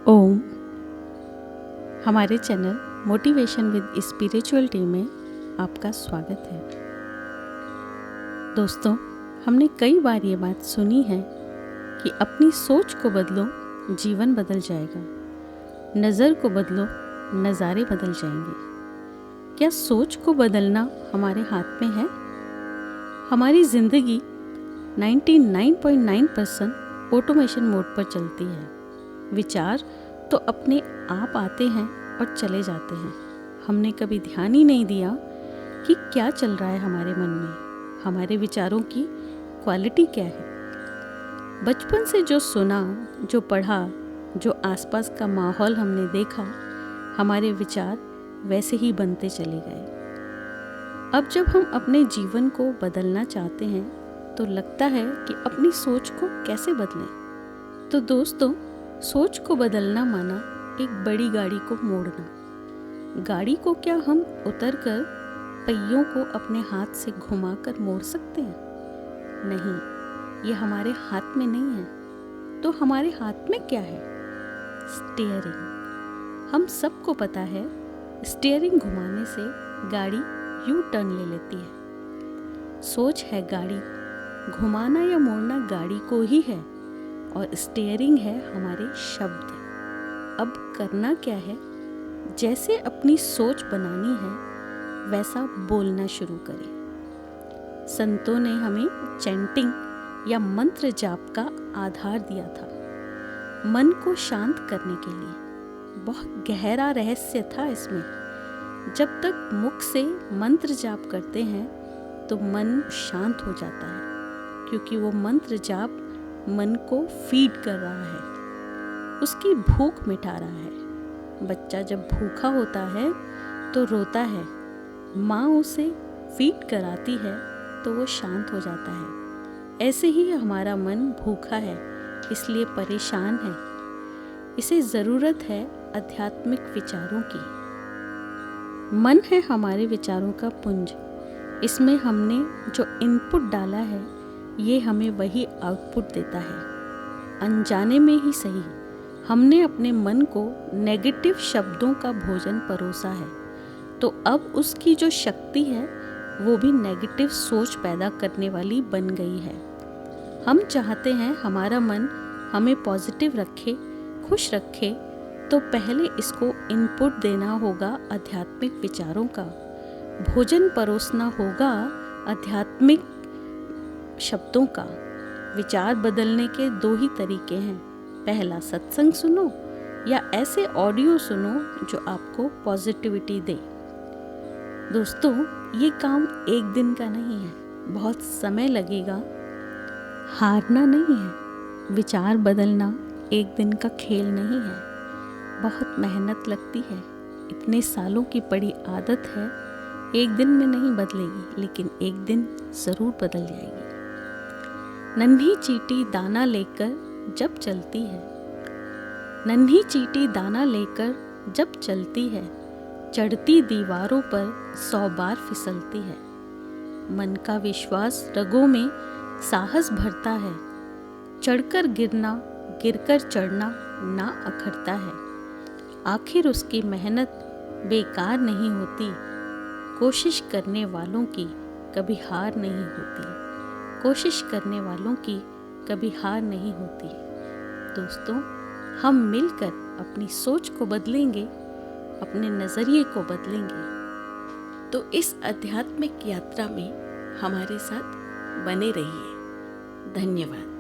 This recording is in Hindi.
ओम। हमारे चैनल मोटिवेशन विद स्पिरिचुअलिटी में आपका स्वागत है। दोस्तों, हमने कई बार ये बात सुनी है कि अपनी सोच को बदलो, जीवन बदल जाएगा। नज़र को बदलो, नज़ारे बदल जाएंगे। क्या सोच को बदलना हमारे हाथ में है? हमारी ज़िंदगी 99.9% ऑटोमेशन मोड पर चलती है। विचार तो अपने आप आते हैं और चले जाते हैं। हमने कभी ध्यान ही नहीं दिया कि क्या चल रहा है हमारे मन में, हमारे विचारों की क्वालिटी क्या है। बचपन से जो सुना, जो पढ़ा, जो आसपास का माहौल हमने देखा, हमारे विचार वैसे ही बनते चले गए। अब जब हम अपने जीवन को बदलना चाहते हैं तो लगता है कि अपनी सोच को कैसे बदलें। तो दोस्तों, सोच को बदलना माना एक बड़ी गाड़ी को मोड़ना। गाड़ी को क्या हम उतरकर पहियों को अपने हाथ से घुमाकर मोड़ सकते हैं? नहीं, ये हमारे हाथ में नहीं है। तो हमारे हाथ में क्या है? स्टीयरिंग। हम सबको पता है, स्टीयरिंग घुमाने से गाड़ी यू टर्न ले लेती है। सोच है गाड़ी, घुमाना या मोड़ना गाड़ी को ही है, और स्टीयरिंग है हमारे शब्द। अब करना क्या है? जैसे अपनी सोच बनानी है वैसा बोलना शुरू करें। संतों ने हमें चैंटिंग या मंत्र जाप का आधार दिया था, मन को शांत करने के लिए। बहुत गहरा रहस्य था इसमें। जब तक मुख से मंत्र जाप करते हैं तो मन शांत हो जाता है, क्योंकि वो मंत्र जाप मन को फीड कर रहा है, उसकी भूख मिटा रहा है। बच्चा जब भूखा होता है तो रोता है, माँ उसे फीड कराती है तो वो शांत हो जाता है। ऐसे ही हमारा मन भूखा है, इसलिए परेशान है। इसे ज़रूरत है आध्यात्मिक विचारों की। मन है हमारे विचारों का पुंज। इसमें हमने जो इनपुट डाला है, ये हमें वही आउटपुट देता है। अनजाने में ही सही, हमने अपने मन को नेगेटिव शब्दों का भोजन परोसा है, तो अब उसकी जो शक्ति है वो भी नेगेटिव सोच पैदा करने वाली बन गई है। हम चाहते हैं हमारा मन हमें पॉजिटिव रखे, खुश रखे, तो पहले इसको इनपुट देना होगा आध्यात्मिक विचारों का, भोजन परोसना होगा आध्यात्मिक शब्दों का। विचार बदलने के दो ही तरीके हैं। पहला, सत्संग सुनो या ऐसे ऑडियो सुनो जो आपको पॉजिटिविटी दे। दोस्तों, ये काम एक दिन का नहीं है, बहुत समय लगेगा। हारना नहीं है। विचार बदलना एक दिन का खेल नहीं है, बहुत मेहनत लगती है। इतने सालों की पड़ी आदत है, एक दिन में नहीं बदलेगी, लेकिन एक दिन ज़रूर बदल जाएगी। नन्ही चींटी दाना लेकर जब चलती है, नन्ही चींटी दाना लेकर जब चलती है, चढ़ती दीवारों पर 100 बार फिसलती है। मन का विश्वास रगों में साहस भरता है, चढ़कर गिरना, गिरकर चढ़ना ना अखरता है। आखिर उसकी मेहनत बेकार नहीं होती, कोशिश करने वालों की कभी हार नहीं होती, कोशिश करने वालों की कभी हार नहीं होती। दोस्तों, हम मिलकर अपनी सोच को बदलेंगे, अपने नज़रिए को बदलेंगे, तो इस आध्यात्मिक यात्रा में हमारे साथ बने रहिए। धन्यवाद।